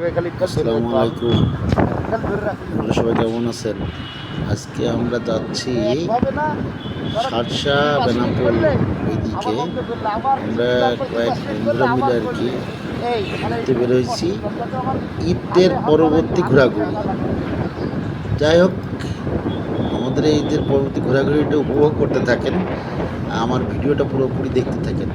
আসসালামু আলাইকুম। আপনারা সবাই কেমন আছেন? আজকে আমরা যাচ্ছি শার্শা বেনাপোল ওইদিকে। আমরা কয়েক বন্ধুরা মিলে আর কি ঘুরতে বেরোইছি, ঈদের পরবর্তী ঘোরাঘুরি। যাই হোক, আমাদের এই ঈদের পরবর্তী ঘোরাঘুরিটা উপভোগ করতে থাকেন, আমার ভিডিওটা পুরোপুরি দেখতে থাকেন।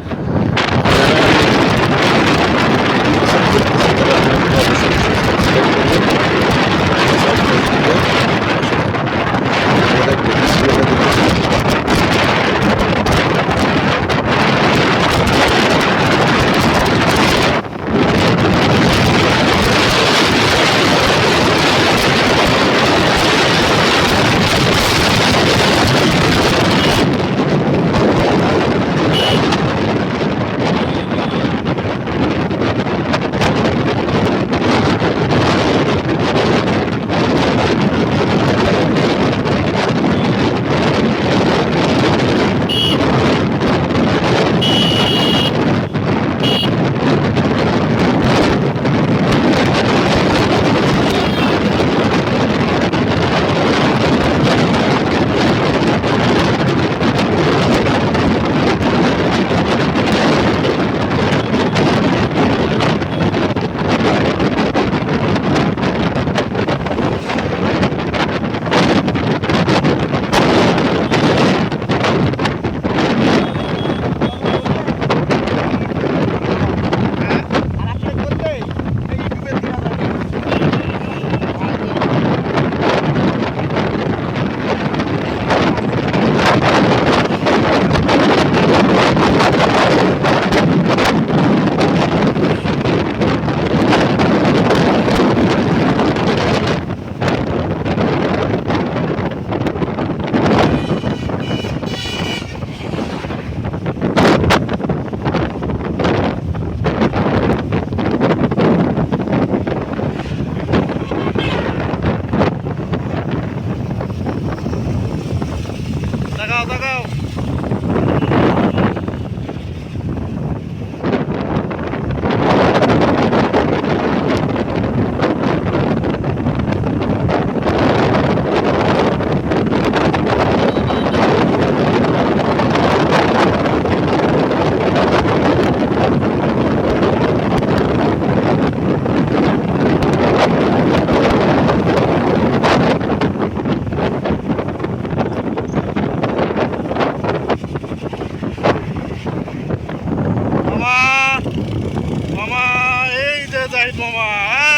জাহিদ মামা,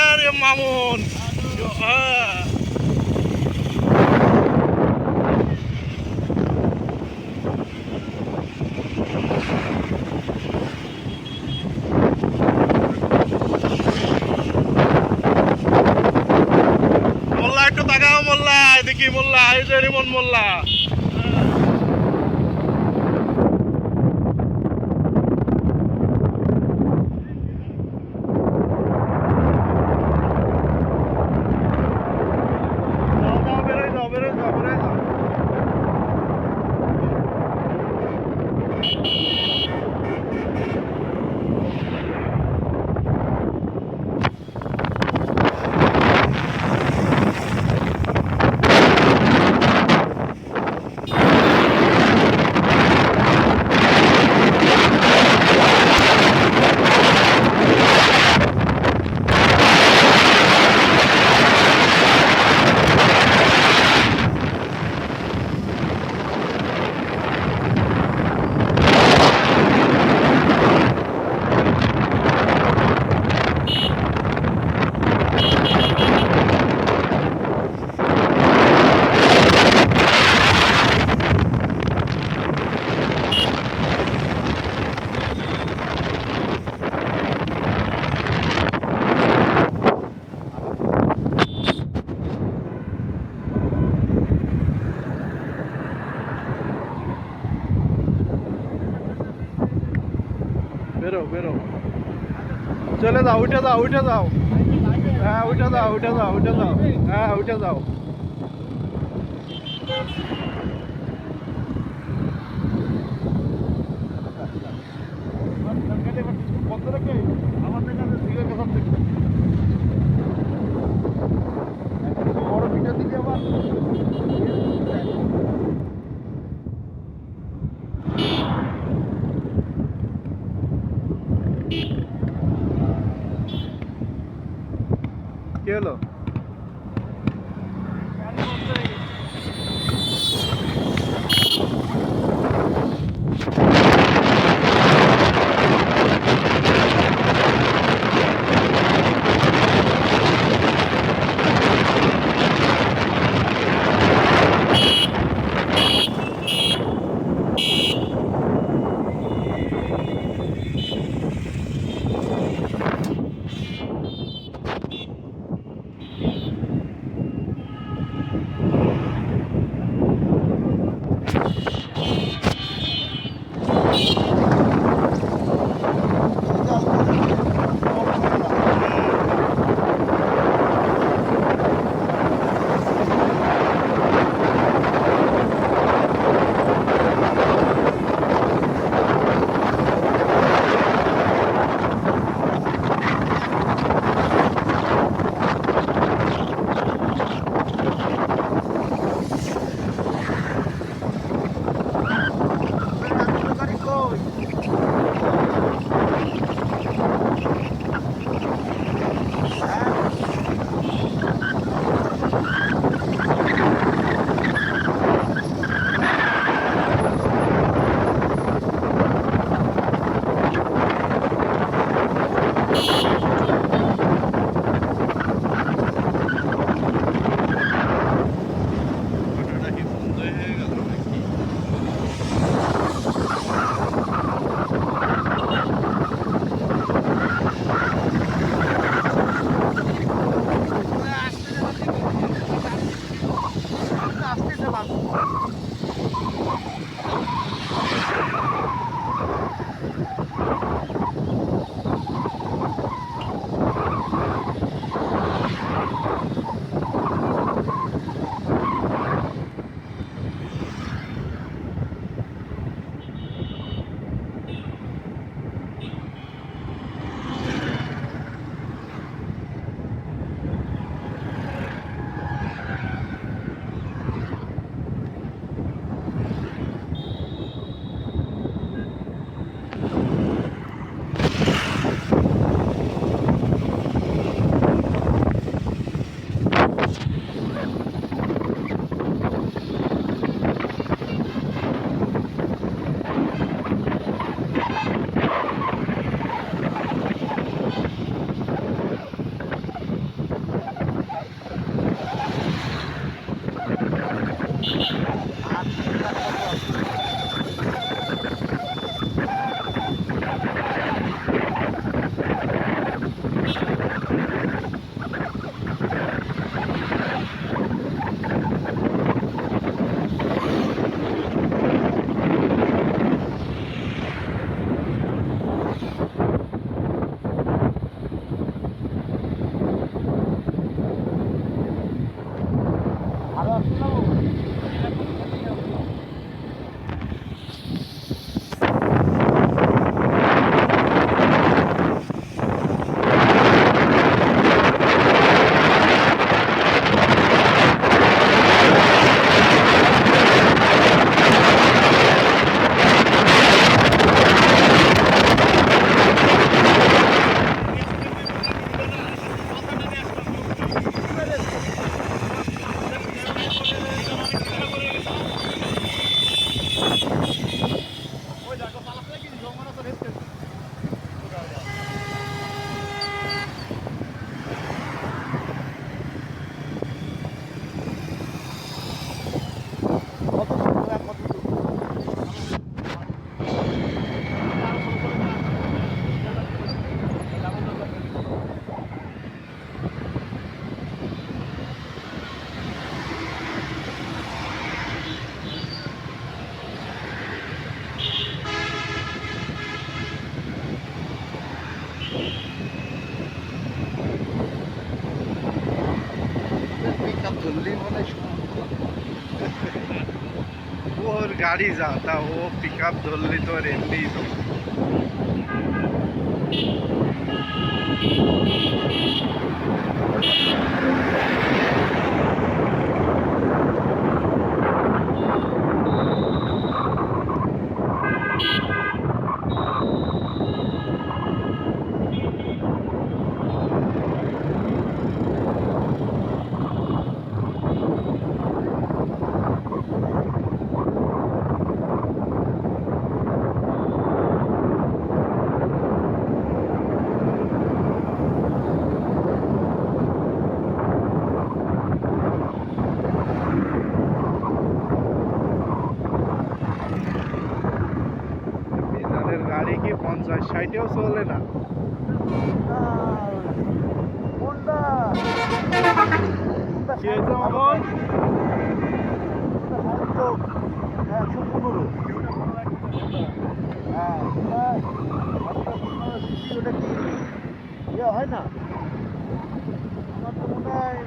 আরে মামুন মোল্লা, একটু তাকাও মোল্লা, এদিকে মোল্লা, এই যে রিমন মোল্লা। বেরো বেরো, চলে যাও, উঠে যাও, উঠে যাও। হ্যাঁ, উঠে যাও, উঠে যাও, উঠে যাও। হ্যাঁ, উঠে যাও। আমার কি হলো? ওর গাড়ি যা তা ও পিক আপ ধরলি তো এমনি তো হাইটেও চলে না। কি হয়েছে মামন? 115। হ্যাঁ, ওটা কি ইয়ে হয় না? আমার তো মনে হয়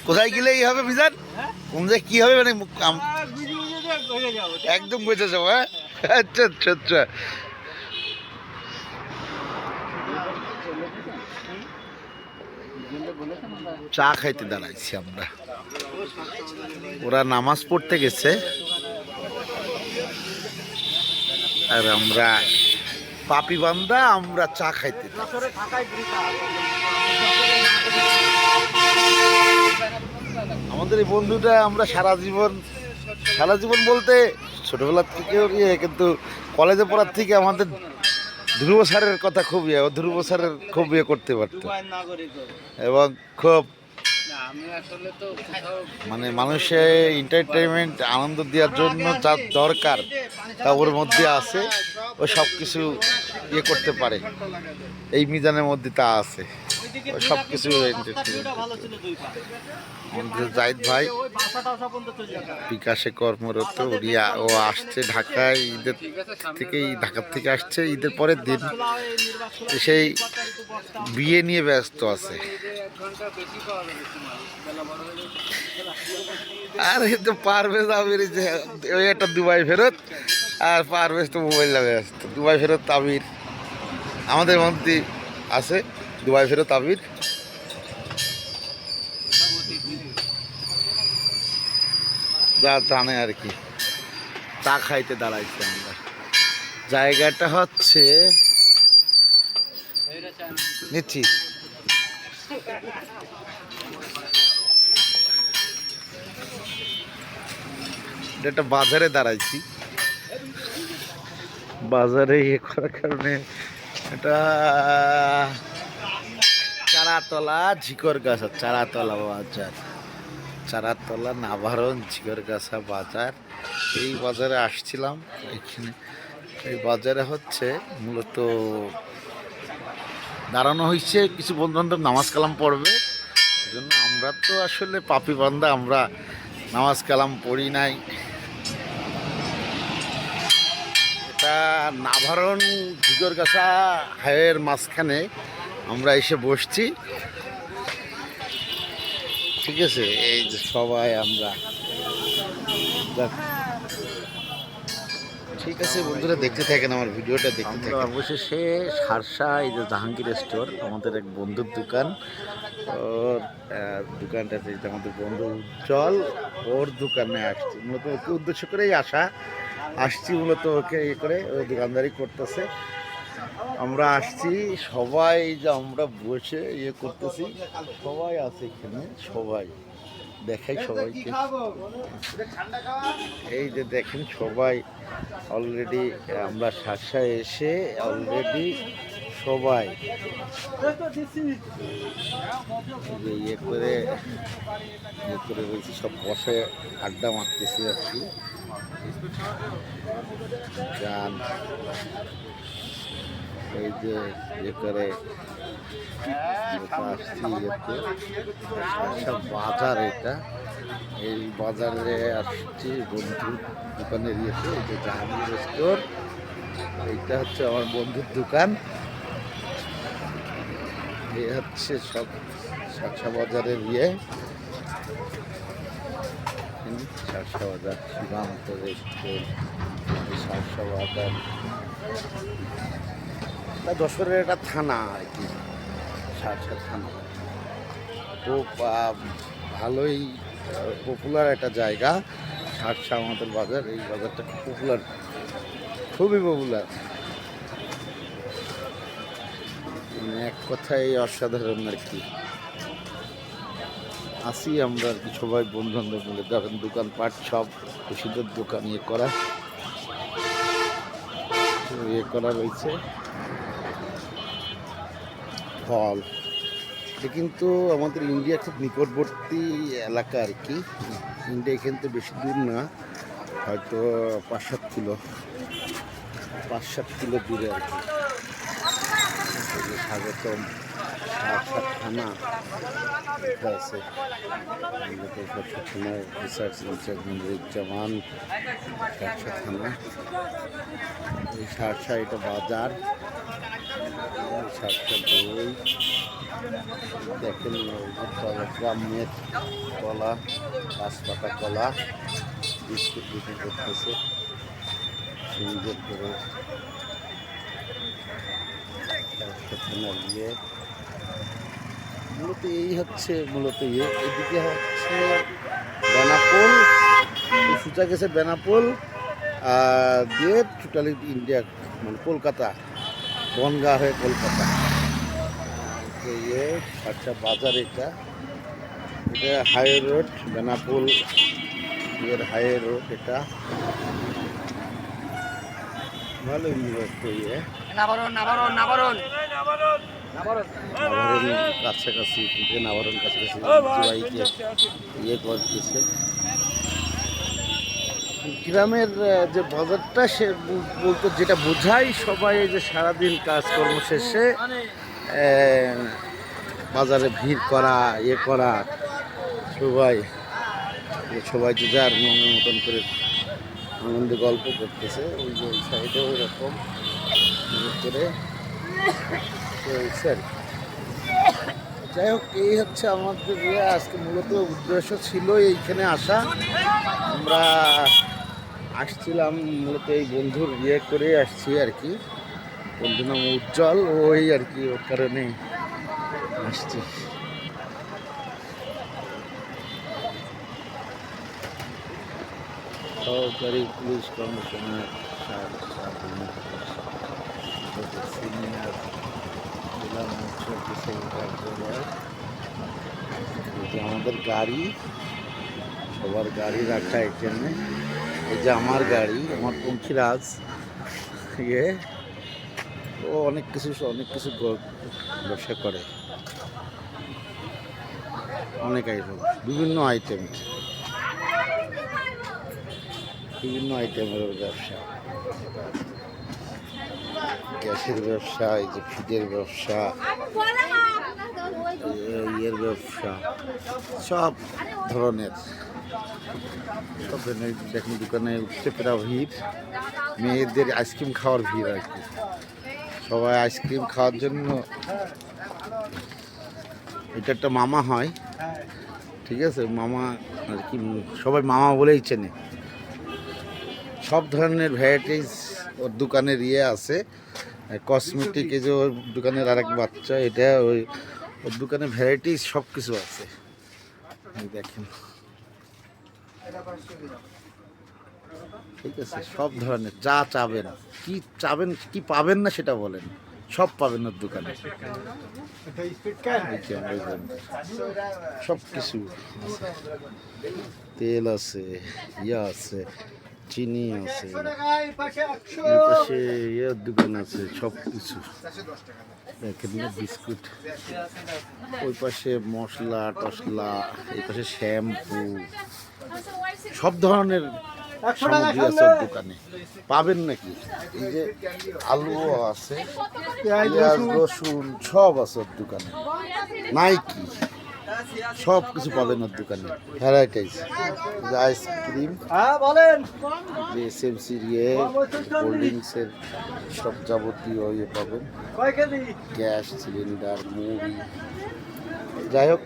কোথায় গেলে এই হবে মিজান? কোন জায়গায় কি হবে মানে একদম বুঝে যাবো। হ্যাঁ, আচ্ছা আচ্ছা আচ্ছা। চা খাইতে দাঁড়াইছি আমরা, ওরা নামাজ পড়তে গেছে আর আমরা পাপি বান্দা আমরা চা খাইতে। আমাদের এই বন্ধুটা আমরা সারা জীবন বলতে ছোটবেলার থেকে কিন্তু কলেজে পড়ার থেকে আমাদের ধ্রুব স্যারের কথা খুব ধ্রুব স্যারের খুব করতে পারতো এবং খুব মানে মানুষের এন্টারটেনমেন্ট আনন্দ দেওয়ার জন্য যা দরকার তা ওর মধ্যে আছে। ও সব কিছু করতে পারে, এই মিজানের মধ্যে তা আছে। সব কিছু জাহিদ ভাই বিকাশে কর্মরত, ও আসছে ঢাকায় ঢাকা থেকে আসছে ঈদের পরের দিন। সেই বিয়ে নিয়ে ব্যস্ত আছে। আর তো পারভেজ আমির ওই একটা দুবাই ফেরত, আর পারভেজ তো মোবাইল লাগে ব্যস্ত। দুবাই ফেরত আমির আমাদের মধ্যে আছে, দুবাই ফেরত আমির। যা জানে আর কি। চা খাইতে দাঁড়াইছি আমরা। জায়গাটা হচ্ছে নিচ্ছি একটা বাজারে দাঁড়াইছি। বাজারে করার কারণে এটা চারাতলা ঝিকরগাছা, চারাতলা বাজার, চারাতলা নাভারণ ঝিকরগাছা বাজার। এই বাজারে আসছিলাম। এখানে এই বাজারে হচ্ছে মূলত দাঁড়ানো হয়েছে, কিছু বন্ধু বান্ধব নামাজ কালাম পড়বে। জন্য আমরা তো আসলে পাপি বান্দা, আমরা নামাজ কালাম পড়ি নাই। এটা নাভারণ ঝিগরগাছা হাইয়ের মাঝখানে আমরা এসে বসছি, ঠিক আছে। এই যে সবাই আমরা, ঠিক আছে বন্ধুরা, দেখতে থাকেন আমার ভিডিওটা, দেখতে থাকেন। অবশেষে সারসা, এই যে জাহাঙ্গীর স্টোর, আমাদের এক বন্ধুর দোকান। ওর দোকানটাতে আমাদের বন্ধু উজ্জ্বল, ওর দোকানে আসছি মূলত, ওকে উদ্দেশ্য করেই আসছি মূলত, ওকে ইয়ে করে ও দোকানদারি করতেছে। আমরা আসছি সবাই, যে আমরা বসে ইয়ে করতেছি, সবাই আছে এখানে, সবাই দেখাই সবাইকে। এই যে দেখেন সবাই অলরেডি, আমরা সারসায় এসে অলরেডি সবাই ইয়ে করে রয়েছে, সব বসে আড্ডা মারতেছি আর কি। গান এই যে ইয়ে করে সব বাজার, এটা এই বাজারে আসছি বন্ধুর দোকানের ইয়েতে, এই যে জাহাঙ্গীর স্টোর, এইটা হচ্ছে আমার বন্ধুর দোকান। এই হচ্ছে সব সারসা বাজারের ইয়ে, সারসা বাজার সীমান্ত রেস্টুরেন্ট, সারসা বাজার যশোরের একটা থানা আর কি, সারসা থানা। খুব ভালোই পপুলার একটা জায়গা সারসা আমাদের বাজার। এই বাজারটা খুব পপুলার, খুবই পপুলার, মানে এক কথায় অসাধারণ আর কি। আসি আমরা আর কি সবাই বন্ধু বান্ধব মিলে, ধরেন দোকানপাট সব ওষুধের দোকান ইয়ে করা রয়েছে, ফল। এটা কিন্তু আমাদের ইন্ডিয়া খুব নিকটবর্তী এলাকা আর কি। ইন্ডিয়া এখান থেকে বেশি দূর না, হয়তো 5-7 কিলো দূরে আর কি। স্বাগতম সারসা থানা আছে, সারসা থানার রিসার্চ ইনচার্জ নুরুজ্জামান, সারসা থানা, এই সারসা, এটা বাজার, সারসা দই, দেখেন গ্রামের কলা, গাছপাতা কলা, বিস্কুট বিক্রি করতেছে সুন্দর করে। থানার ইয়ে মূলত এই হচ্ছে মূলত ইয়ে, এদিকে হচ্ছে বেনাপোল, সুচা গেছে বেনাপোল দিয়ে টোটালি ইন্ডিয়া, মানে কলকাতা, বনগা হয়ে কলকাতা। ইয়ে সারসা বাজার, এটা হাই রোড, বেনাপোল এর হাই রোড, এটা ভালো ইয়ে নাভারণ কাছাকাছি, নাভারণ কাছাকাছি ইয়ে করতেছে। গ্রামের যে বাজারটা, সে বলতে যেটা বোঝায়, সবাই যে সারাদিন কাজকর্ম শেষে বাজারে ভিড় করা, ইয়ে করা, সবাই যে যার মনের মতন করে আনন্দে গল্প করতেছে। ওই যে ওই সাইডে ওই রকম করে চলছে আর কি। যাই হোক, এই হচ্ছে আমাদের আজকে মূলত উদ্দেশ্য ছিল এইখানে আসা। আমরা আসছিলাম মূলত এই বন্ধুর ইয়ে করে আসছি আর কি, বন্ধুর নাম উজ্জ্বল, ওই আর কি, ওর কারণে আসছি। সহকারী পুলিশ কমিশনার সিনিয়র জেলা মৎস্য কার্যালয়। আমাদের গাড়ি, সবার গাড়ি রাখা এখানে। এই যে আমার গাড়ি, আমার পঙ্খিরাজ, ইয়ে ও অনেক কিছু ব্যবসা করে, অনেক আইটেম, বিভিন্ন আইটেমের ব্যবসা। গ্যাসের ব্যবসা, এই যে ফিডের ব্যবসা, ইয়ের ব্যবসা, সব ধরনের দেখুন দোকানে উঠছে পেরা ভিড়, মেয়েদের আইসক্রিম খাওয়ার ভিড় আর কি। সবাই আইসক্রিম খাওয়ার জন্য, এটা একটা মামা হয়, ঠিক আছে, মামা আর কি, সবাই মামা বলেই চেনে। সব ধরনের ভ্যারাইটিস ওর দোকানের ইয়ে আছে, কসমেটিক, এই যে ওর দোকানের আরেক বাচ্চা, এটা ওই ওর দোকানে ভ্যারাইটিস সব কিছু আছে। দেখেন, ঠিক আছে, সব ধরনের যা চাবেন, কি চাবেন কি পাবেন না সেটা বলেন, সব পাবেন ওর দোকানে। সব কিছু তেল আছে, ইয়া আছে, চিনি আছে, পাশে ইয়ের দোকান আছে, সব কিছু দেখেন না, বিস্কুট, ওই পাশে মশলা টসলা, এই পাশে শ্যাম্পু, সব ধরনের সামগ্রী আছে ওর দোকানে, পাবেন নাকি। এই যে আলুও আছে, পেঁয়াজ রসুন সব আছে ওর দোকানে, নাইকি সব কিছু পাবেন ওর দোকানে, ভ্যারাইটিস, আইসক্রিম, এসএমসির ইয়ে, কোল্ড ড্রিঙ্কসের সব যাবতীয় ইয়ে পাবেন, গ্যাস সিলিন্ডার, মুড়ি। যাই হোক,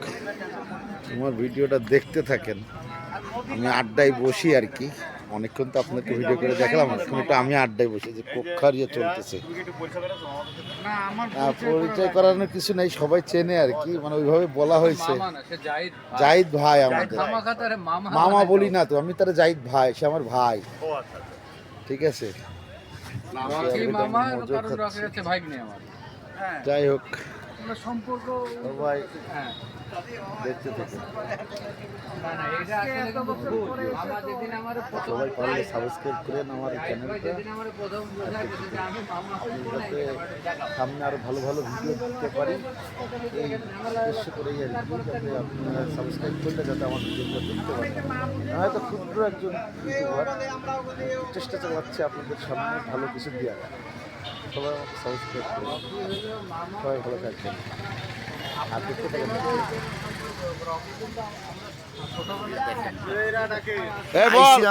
আমার ভিডিওটা দেখতে থাকেন, আমি আড্ডায় বসি আর কি, অনেকক্ষণ তো আপনাকে ভিডিও করে দেখালাম, এখন একটু আমি আড্ডায় বসি, যে কক্ষার ইয়ে চলতেছে। পরিচয় করানোর কিছু নেই, সবাই চেনে আর কি, মানে ওইভাবে বলা হয়েছে। জাহিদ ভাই আমাদের, মামা বলি না তো আমি, তারা জাহিদ ভাই, সে আমার ভাই, ঠিক আছে। যাই হোক, সবাই দেখতে থাকেন, সবাই পারলে সাবস্ক্রাইব করেন আমার চ্যানেলটা, যাতে সামনে আরো ভালো ভালো ভিডিও দিতে পারি, এই উদ্দেশ্য করেই আর কি, যাতে আপনারা সাবস্ক্রাইব করলে যাতে আমার ভিডিওটা দেখতে পারেন। হয়তো ক্ষুদ্র একজন ইউটিউবার, চেষ্টা চালাচ্ছে আপনাদের সামনে ভালো কিছু দেওয়া। সবাই আমাকে সাবস্ক্রাইব করুন, সবাই ভালো থাকবেন আর দেখতে থাকেন।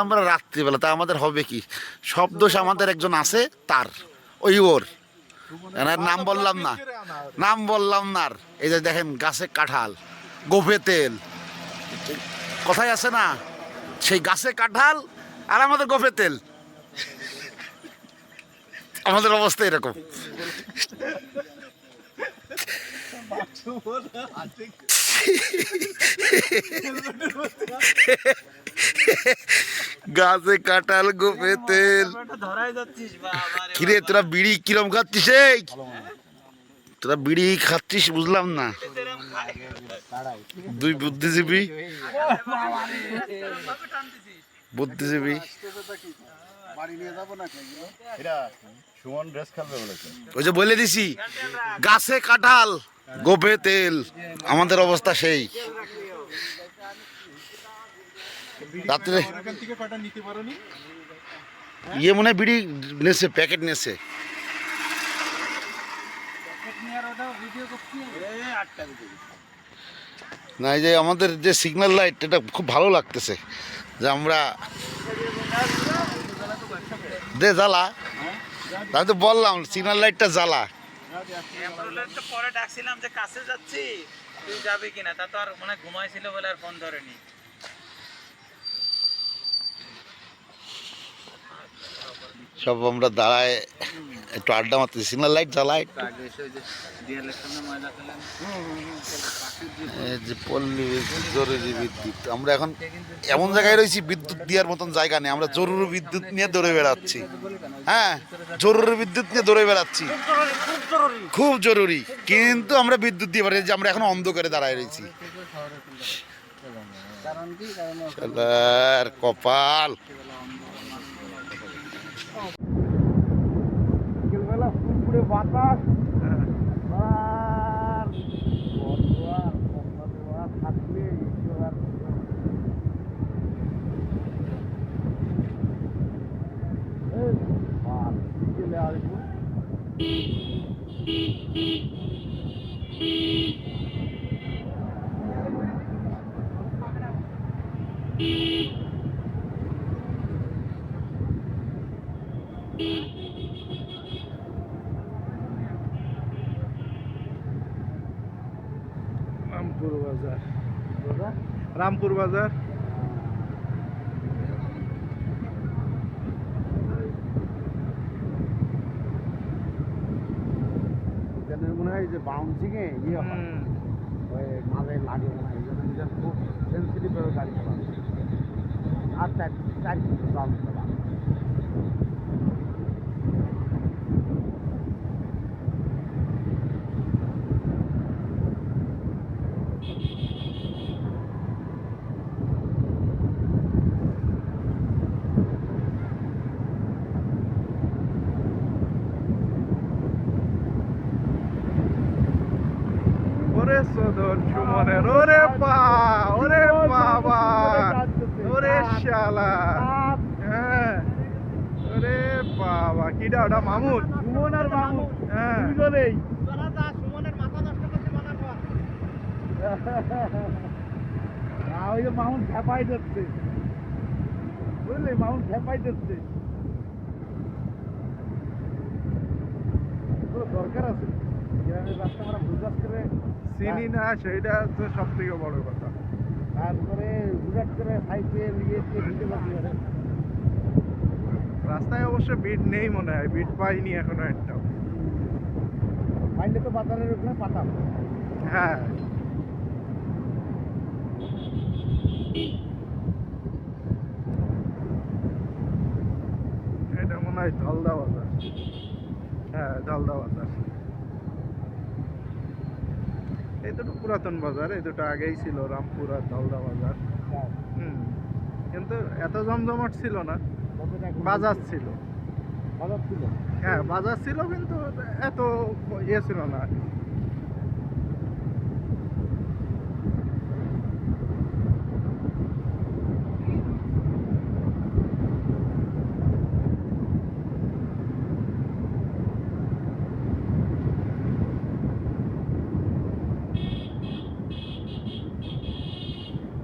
আমরা রাত্রিবেলা, তা আমাদের হবে কি, সব দোষ আমাদের একজন আছে, তার ওই ওর নাম বললাম না, নাম বললাম না। এই যে দেখেন, গাছে কাঁঠাল, গোফে তেল, কথাই আছে না, সেই গাছে কাঁঠাল আর আমাদের গোফে তেল, আমাদের অবস্থা এরকম। গাছে কাঁঠাল, গোফে তেল, কিরে তোরা বিড়ি কিরম খাচ্ছিস? এই তোরা বিড়ি খাচ্ছিস বুঝলাম না, দুই বুদ্ধিজীবী, বুদ্ধিজীবী। ওই যে বলে দিছি, গাছে কাঁঠাল, গোফে তেল, আমাদের অবস্থা সেই। রাত্রে ইয়ে মনে হয় বিড়ি নেছে, প্যাকেট নেছে। না, এই যে আমাদের যে সিগন্যাল লাইট, এটা খুব ভালো লাগতেছে, যে আমরা দে জ্বালা, আমি তো বললাম সিগন্যাল লাইটটা জ্বালা। পরে ডাকছিলাম যে কাছে যাচ্ছি, তুই যাবি কিনা, তা তো আর মনে ঘুমাইছিল বলে আর ফোন ধরেনি। সব আমরা দাঁড়ায় একটু আড্ডা মারতেছি, সিগন্যাল লাইট জ্বালায়, যে পল্লী জরুরি বিদ্যুৎ। আমরা এখন এমন জায়গায় রয়েছি, বিদ্যুৎ দেওয়ার মতন জায়গা নেই, আমরা জরুরি বিদ্যুৎ নিয়ে দৌড়ে বেড়াচ্ছি। হ্যাঁ, জরুরি বিদ্যুৎ নিয়ে দৌড়ে বেড়াচ্ছি, খুব জরুরি, কিন্তু আমরা বিদ্যুৎ দিয়ে পারি, যে আমরা এখন অন্ধকারে দাঁড়ায় রয়েছি। কপাল, বিকেলবেলা ফুলপুরে বাতাস, থাকলে বিকেলে আসবো। রামপুর বাজার, রামপুর বাজার। মনে হয় যে বাউন্সিং এ ইয়ে হয়, ওই মাঝে লাগে মনে হয়, এই জন্য নিজের খুব সেন্সিটিভ ভাবে গাড়ি চালানো। আর চার চার দাম চালানো। ওরে সদর সুমনের, ওরে ওরে বাবা, ওরে শালা, হ্যাঁ, ওরে বাবা, কিটা ওটা? মামুন, সুমন আর মামুন হ্যাঁ, দুজনেই। ওই যে মামুন খেপাই যাচ্ছে, বুঝলি, মামুন খেপাই যাচ্ছে। দরকার আছে গ্রামের রাস্তা আমরা বুঝাস করে চিনি না, সেইটা তো সব থেকে বড় কথা। তারপরে হুড়াট করে সাইকেল ইয়েতে ঢুকে যাচ্ছে। রাস্তায় অবশ্য বিট নেই মনে হয়, বিট পাইনি এখনো একটাও। পাইলে তো বাজারের ওখানে পাতাম। হ্যাঁ, এটা মনে হয় ধলদা বাজার। হ্যাঁ, ধলদা বাজার। এই দুটো পুরাতন বাজার, এই দুটো আগেই ছিল, রামপুর আর ধলদা বাজার। কিন্তু এত জমজমাট ছিল না, বাজার ছিল। বাজার ছিল, হ্যাঁ বাজার ছিল, কিন্তু এত ইয়ে ছিল না।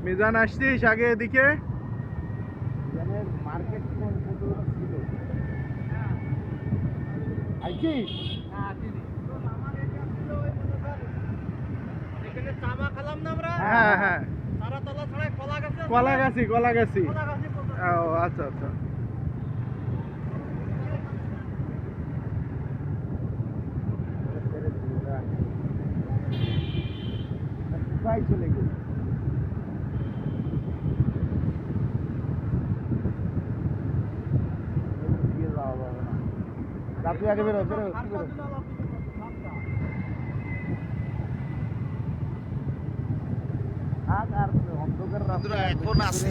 মিজান, আসছিস আগে এদিকে? গ্রামের মার্কেট ছিল। আইছিস? হ্যাঁ হ্যাঁ, কলাগাছি, কলাগাছি। ও আচ্ছা আচ্ছা। কোথায় চলে গেল? তুই আগে বেরো, বেরো, বেরো। এখন আসি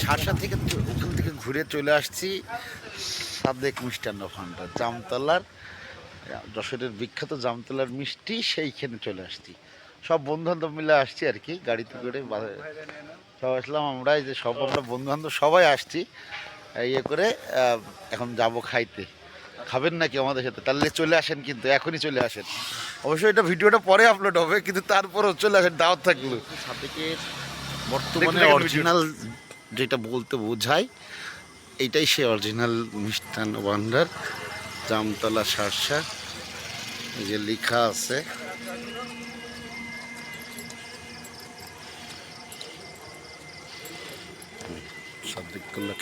সাতটা থেকে, ওখান থেকে ঘুরে চলে আসছি সাদেক মিষ্টান্ন ভান্ডার, জামতলার, যশোরের বিখ্যাত জামতলার মিষ্টি, সেইখানে চলে আসছি। সব বন্ধু বান্ধব মিলে আসছি আর কি, গাড়িতে করে সব আসলাম আমরা। এই যে সব আমরা বন্ধু বান্ধব সবাই আসছি, ইয়ে করে এখন যাব খাইতে। খাবেন নাকি আমাদের সাথে? তাহলে চলে আসেন, কিন্তু এখনই চলে আসেন। অবশ্যই এটা ভিডিওটা পরে আপলোড হবে, কিন্তু তারপরও চলে আসেন, দাওয়াত থাকলো। সাদেকের বর্তমানে অরিজিনাল যেটা বলতে বোঝায়, এইটাই সে অরিজিনাল মিষ্টান্ন ভান্ডার, জামতলা শার্শা, এই যে লেখা আছে।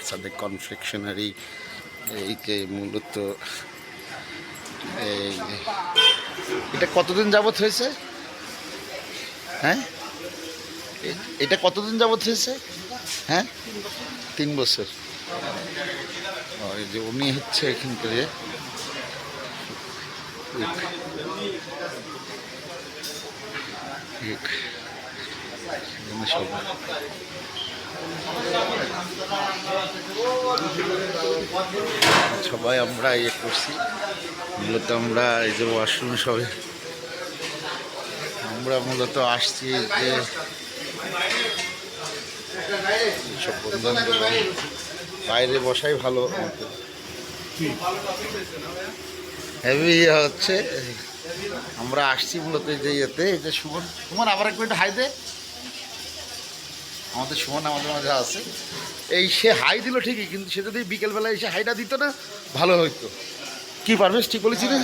সাদেক কনফেকশনারি, এই যে মূলত এটা কতদিন যাবত হয়েছে? হ্যাঁ, এটা কতদিন যাবত হয়েছে? হ্যাঁ, 3 বছর। এই যে উনি হচ্ছে এখানকার সবাই আমরা ইয়ে করছি, মূলত আমরা এই যে ওয়াশরুম সবাই আমরা মূলত আসছি যে সব বন্ধু বাইরে বসাই ভালো। হেভি হচ্ছে, আমরা আসছি মূলত এই যে ইয়েতে, এই যে সুমন, সুমন আবার একটু হাই দে, আমাদের সুমন আমাদের মাঝে আছে। এই সে হাই দিল ঠিকই, কিন্তু সে যদি বিকেলবেলা এসে হাইটা দিত না ভালো হইতো। কি পারবেশ, ঠিক বলেছি না?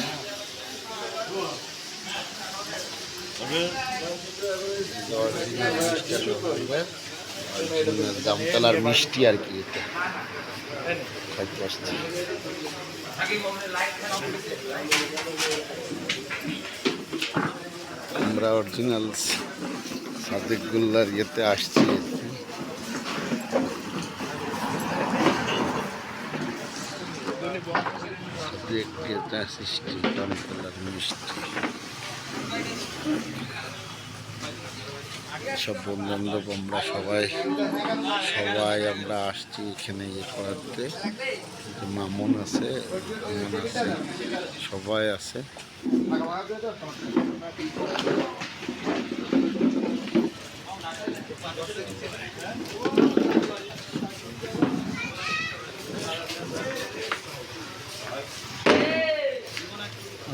জামতলার মিষ্টি আর কি, এটা খাইতে আসছি। আমরা অরিজিনাল সাদেকুল্লার ইয়েতে আসছি। সৃষ্টি জামতলার মিষ্টি, সব বন্ধু বান্ধব আমরা সবাই আমরা আসছি এখানে ইয়ে করাতে। মামুন আছে, সবাই আছে।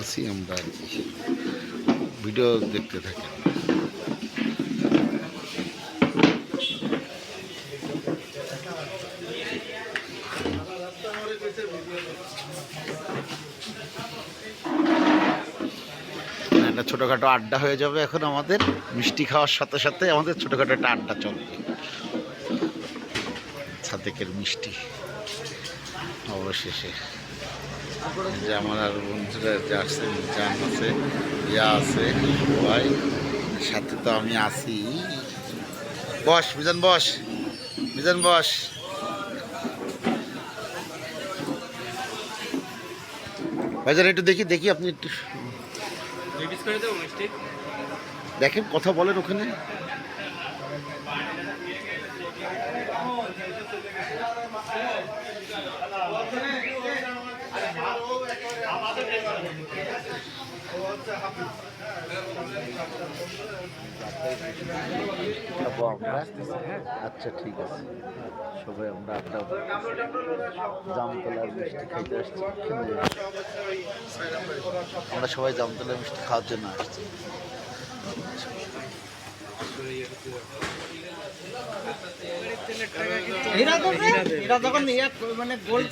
আছি আমরা আর কি, ভিডিও দেখতে থাকি। একটা ছোটোখাটো আড্ডা হয়ে যাবে এখন আমাদের, মিষ্টি খাওয়ার সাথে সাথে আমাদের ছোটোখাটো একটা আড্ডা চলবে। সাদেকের মিষ্টি অবশেষে, যে আমার আর বন্ধুরা যে আসছে, জান আছে, ইয়া আছে, সবাই সাথে তো আমি আছি। বস মিজান, বস মিজান, বস। ভাইজান একটু দেখি আপনি একটু দেখেন, কথা বলেন ওখানে। আচ্ছা ঠিক আছে, সবাই আমরা আড্ডা জামতলার মিষ্টি খাইতে আসছি। আমরা সবাই জামতলার মিষ্টি খাওয়ার জন্য আসছি।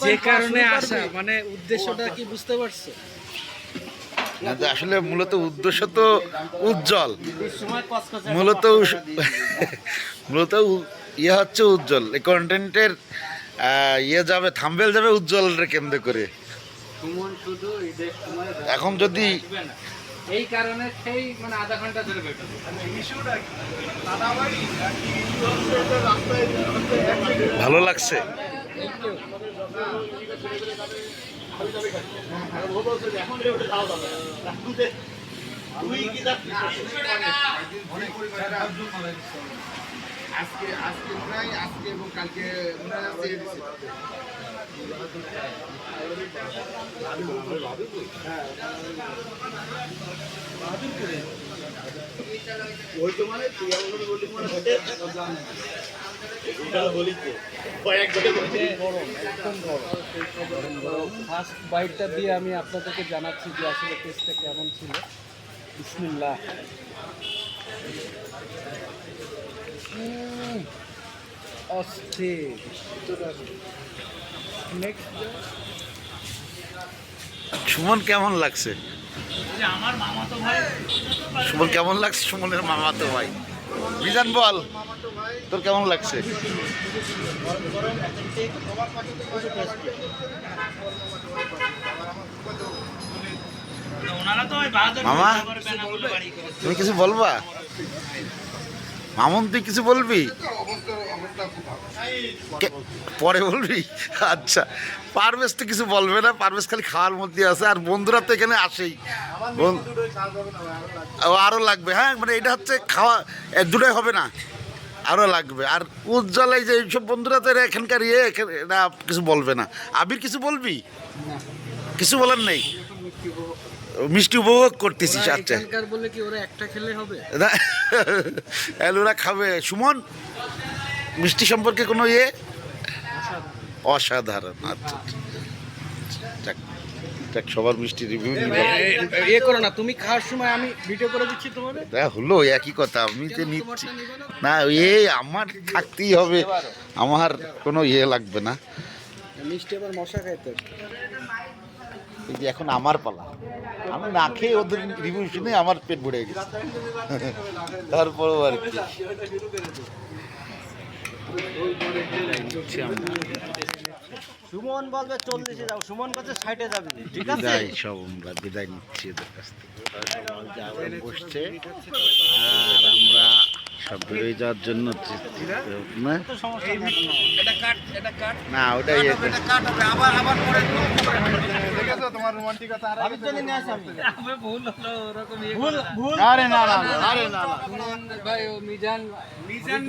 যে কারণে আসা, মানে উদ্দেশ্যটা কি বুঝতে পারছো? আসলে মূলত উদ্দেশ্য তো উজ্জ্বল, মূলত ইয়ে হচ্ছে উজ্জ্বল। এই কন্টেন্টের ইয়ে যাবে, থাম্বনেল যাবে উজ্জ্বলের কেন্দ্র করে। এখন যদি এই কারণে সেই মানে আধা ঘন্টা ধরে ভালো লাগছে। আজকে এবং কালকে ফার্স্ট বাইটটা দিয়ে আমি আপনাদেরকে জানাচ্ছি যে আসলে টেস্টটা কেমন ছিল। বিসমিল্লাহ। অস্থির। সুমন কেমন লাগছে? আমার মামাতো ভাই। সুমন কেমন লাগছে? সুমনের মামাতো ভাই মিজান, বল তোর কেমন লাগছে? মামা তুমি কিছু বলবা? মামুন তুই কিছু বলবি? পরে বলবি? আচ্ছা, পারভেজ তো কিছু বলবে না, পারভেজ খালি খাওয়ার মধ্যে আছে। আর বন্ধুরা তো এখানে আসেই, আরও লাগবে। হ্যাঁ, মানে এটা হচ্ছে খাওয়া দুটোই হবে না, আরও লাগবে। আর উজ্জ্বলাই যে এইসব বন্ধুরা তো এখানকার এরা কিছু বলবে না। আবির কিছু বলবি? কিছু বলার নেই, মিষ্টি উপভোগ করতেছিস। আচ্ছা বলে কি ওরা একটা খেলে হবে? ওরা খাবে। সুমন, মিষ্টি সম্পর্কে কোনো অসাধারণ। আচ্ছা, যাক। দেখ সবার মিষ্টি রিভিউ ইয়ে করো না, তুমি খাওয়ার সময় আমি ভিডিও করে দিচ্ছি তোমার। হলো একই কথা, আমি তো নিচ্ছি না, এ আমার থাকতেই হবে, আমার কোনো ইয়ে লাগবে না। মিষ্টি আবার মশা খাইতে। এই যে এখন আমার পালা, আমি না খেয়ে ওদের রিভিউ শুনে আমার পেট ভরে গেছে। তারপরও আর কি সুমন বলবে 40-এ যাও, সুমন কাছে 60-এ যাবে, ঠিক আছে? বিদায়, সব আমরা বিদায় নিচ্ছি এদের কাছ থেকে। যাওয়ার বসছে আর আমরা সব বেরোয় যাওয়ার জন্য না না ওটাই দেখেছো তোমার রোমান্টিকতা আর ভাবির জন্য নিয়ে আসি আমি। ভুল হলো ওরকম ইয়ে ভুল করা। ভুল। আরে না না আরে না ভাই ও মিজান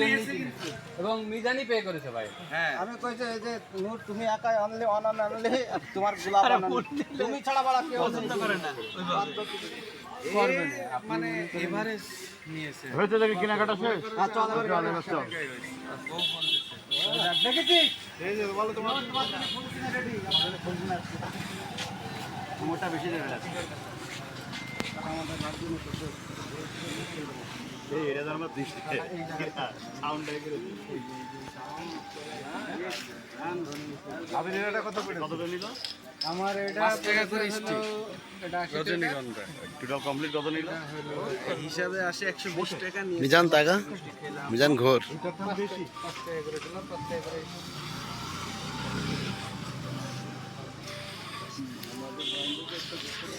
নিয়েছে এবং মিজানই পে করেছে ভাই। হ্যাঁ আমি কইছে এই যে নূর তুমি একাই আনলে আনলে তোমার গোলাপ আনলে তুমি ছাড়া বড় কেউ পছন্দ করে না ওই বাবা। করবে না। মানে এভারেজ নিয়েছে হয়েছে দেখি কেনাকাটা শেষ। হ্যাঁ চল দেখেছিস এই যে বলো তোমার মোটা বেশি দেবে না। এই এটা তো আমার দৃষ্টি সাউন্ড করে আবির এটা কত করে নিল? আমার এটা 5 টাকা করে স্টিক। এটা রজনীগন্ধা টোটাল কমপ্লিট কত নিল? হিসাবে আসে 120 টাকা নিয়ে। মিজান তাগা, মিজান ঘোর। এটার দাম বেশি।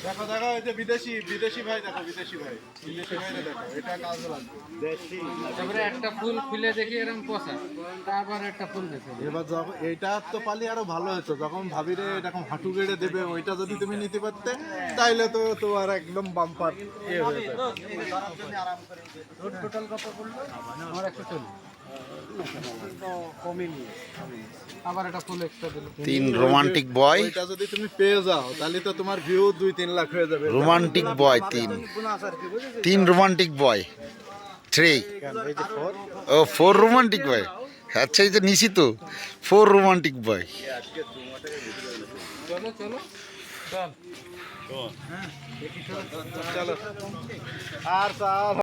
দেখো দেখো এই যে বিদেশি ভাই দেখো, বিদেশি ভাইরা দেখো, এটা কাজে লাগবে। তারপরে একটা ফুল খুলে দেখি এরকম পচা, তারপর একটা ফুল দেখে এবার যখন এইটা তো পালি আরো ভালো হতো, যখন ভাবিরে এরকম হাঁটু গেড়ে দেবে, ওইটা যদি তুমি নিতে পারতে তাইলে তো তোমার একদম বাম্পার এ হয়ে যেত। টোটাল কত পড়লো? আমার 140 কমই নিয়ে আবার একটা ফুল এক্সট্রা দিল। 3 রোমান্টিক বয়, ওইটা যদি তুমি পেয়ে যাও তাহলে তো তোমার ভিউ 2-3 লাখ হয়ে যাবে। রোমান্টিক বয় 3 রোমান্টিক বয় 3 ও 4 রোমান্টিক বয়। আচ্ছা এই যে নিশি তো 4 রোমান্টিক বয়। চলো চলো চল। চলো আর